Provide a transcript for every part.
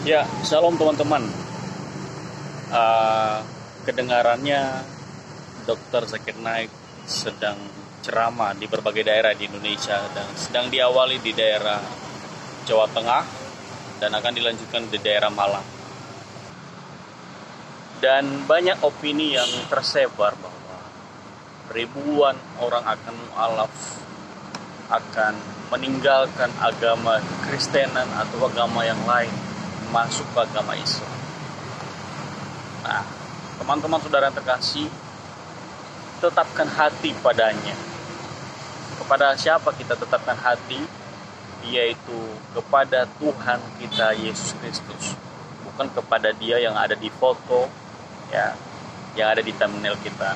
Ya, shalom teman-teman. Kedengarannya Dr. Zakir Naik sedang ceramah di berbagai daerah di Indonesia dan sedang diawali di daerah Jawa Tengah dan akan dilanjutkan di daerah Malang. Dan banyak opini yang tersebar bahwa ribuan orang akan mualaf, akan meninggalkan agama Kristenan atau agama yang lain, masuk ke agama Islam. Nah, teman-teman saudara yang terkasih, tetapkan hati padanya. Kepada siapa kita tetapkan hati? Yaitu kepada Tuhan kita Yesus Kristus, bukan kepada dia yang ada di foto, ya, yang ada di thumbnail kita.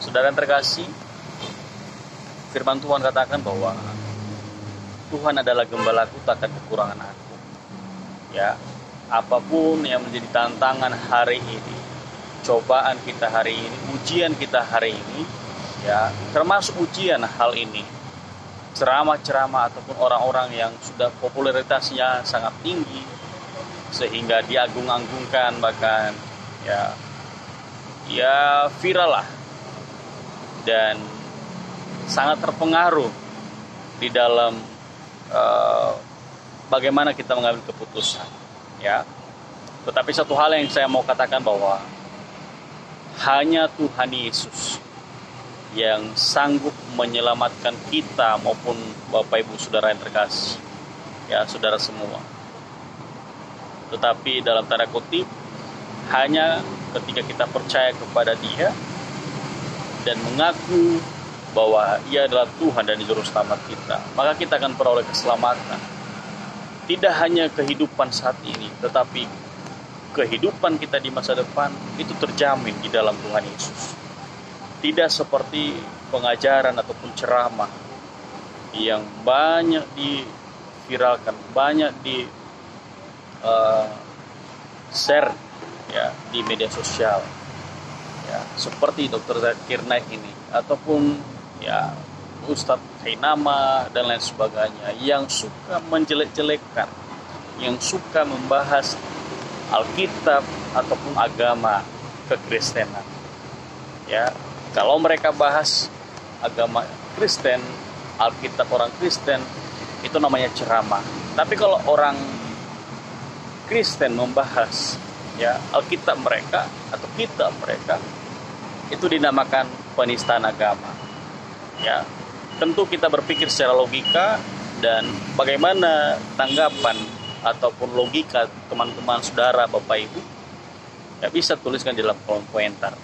Saudara yang terkasih, firman Tuhan katakan bahwa Tuhan adalah gembalaku, takkan kekurangan aku. Ya, apapun yang menjadi tantangan hari ini, cobaan kita hari ini, ujian kita hari ini, ya, termasuk ujian hal ini, ceramah-ceramah ataupun orang-orang yang sudah popularitasnya sangat tinggi sehingga diagung-agungkan, bahkan ya viral lah dan sangat terpengaruh di dalam bagaimana kita mengambil keputusan, ya. Tetapi satu hal yang saya mau katakan bahwa hanya Tuhan Yesus yang sanggup menyelamatkan kita maupun Bapak Ibu Saudara yang terkasih, ya, saudara semua. Tetapi dalam tanda kutip, hanya ketika kita percaya kepada Dia dan mengaku bahwa Ia adalah Tuhan dan Juru Selamat kita, maka kita akan peroleh keselamatan. Tidak hanya kehidupan saat ini, tetapi kehidupan kita di masa depan itu terjamin di dalam Tuhan Yesus. Tidak seperti pengajaran ataupun ceramah yang banyak diviralkan, banyak di share, ya, di media sosial, ya, seperti Dr. Zakir Naik ini ataupun ya Ustadz Hainama dan lain sebagainya, yang suka menjelek-jelekkan, yang suka membahas Alkitab ataupun agama kekristenan. Ya, kalau mereka bahas agama Kristen, Alkitab orang Kristen, itu namanya ceramah. Tapi kalau orang Kristen membahas, ya, Alkitab mereka atau kitab mereka, itu dinamakan penistaan agama. Ya, tentu kita berpikir secara logika, dan bagaimana tanggapan ataupun logika teman-teman saudara Bapak Ibu, ya, bisa tuliskan di dalam kolom komentar.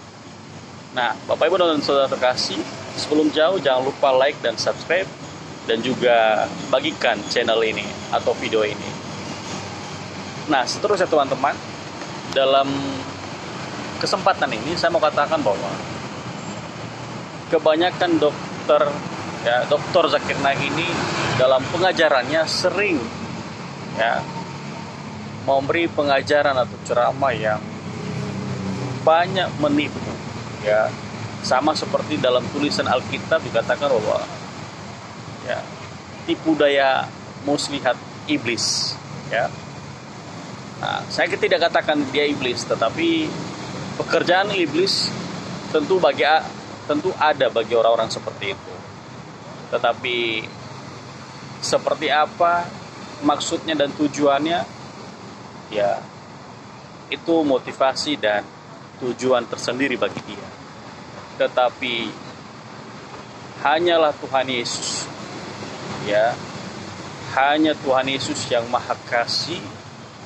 Nah, Bapak Ibu dan saudara terkasih, sebelum jauh jangan lupa like dan subscribe, dan juga bagikan channel ini atau video ini. Nah, seterusnya teman-teman, dalam kesempatan ini saya mau katakan bahwa kebanyakan Dr. Zakir Naik ini dalam pengajarannya sering, ya, memberi pengajaran atau ceramah yang banyak menipu, ya, sama seperti dalam tulisan Alkitab dikatakan bahwa, ya, tipu daya muslihat iblis, ya. Nah, saya tidak katakan dia iblis, tetapi pekerjaan iblis tentu ada bagi orang-orang seperti itu. Tetapi seperti apa maksudnya dan tujuannya, ya, itu motivasi dan tujuan tersendiri bagi dia. Tetapi hanyalah Tuhan Yesus, ya, hanya Tuhan Yesus yang Maha Kasih,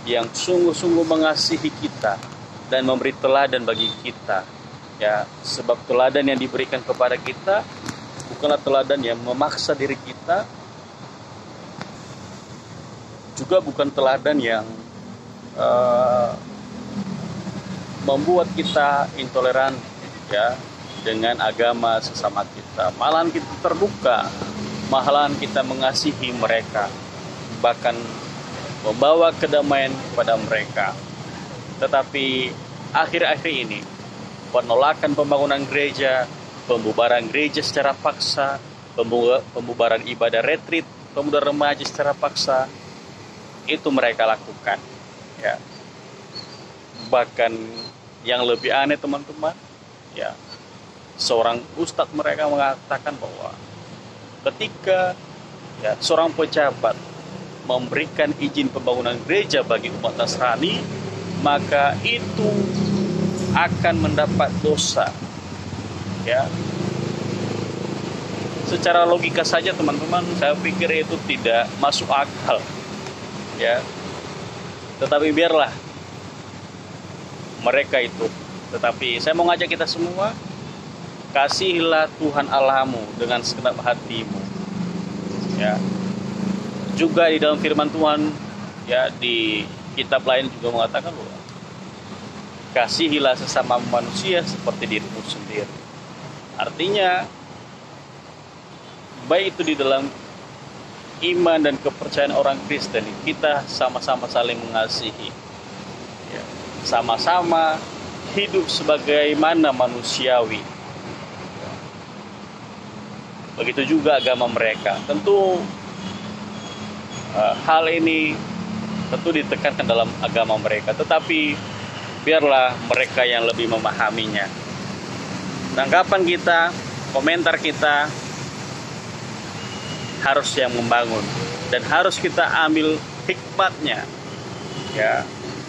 yang sungguh-sungguh mengasihi kita dan memberi teladan bagi kita, ya, sebab teladan yang diberikan kepada kita bukanlah teladan yang memaksa diri kita, juga bukan teladan yang membuat kita intoleran, ya, dengan agama sesama kita. Malahan kita terbuka, malahan kita mengasihi mereka, bahkan membawa kedamaian kepada mereka. Tetapi akhir-akhir ini penolakan pembangunan gereja, pembubaran gereja secara paksa, pembubaran ibadah retreat, pemuda remaja secara paksa, itu mereka lakukan. Ya, bahkan yang lebih aneh teman-teman, ya, seorang ustadz mereka mengatakan bahwa ketika ya seorang pejabat memberikan izin pembangunan gereja bagi umat Nasrani, maka itu akan mendapat dosa. Ya, secara logika saja teman-teman, saya pikir itu tidak masuk akal. Ya, tetapi biarlah mereka itu. Tetapi saya mau ngajak kita semua, kasihilah Tuhan Allahmu dengan segenap hatimu. Ya, juga di dalam firman Tuhan, ya, di kitab lain juga mengatakan bahwa kasihilah sesama manusia seperti dirimu sendiri. Artinya baik itu di dalam iman dan kepercayaan orang Kristen, kita sama-sama saling mengasihi, ya, sama-sama hidup sebagaimana manusiawi. Begitu juga agama mereka. Tentu hal ini tentu ditekankan dalam agama mereka, tetapi biarlah mereka yang lebih memahaminya. Tanggapan kita, komentar kita harus yang membangun, dan harus kita ambil hikmatnya, ya,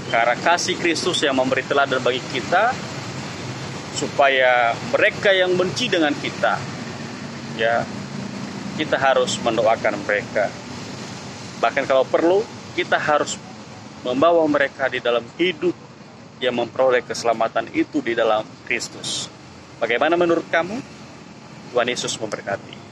karena kasih Kristus yang memberi teladan bagi kita, supaya mereka yang benci dengan kita, ya, kita harus mendoakan mereka. Bahkan kalau perlu, kita harus membawa mereka di dalam hidup yang memperoleh keselamatan itu di dalam Kristus. Bagaimana menurut kamu? Tuhan Yesus memberkati.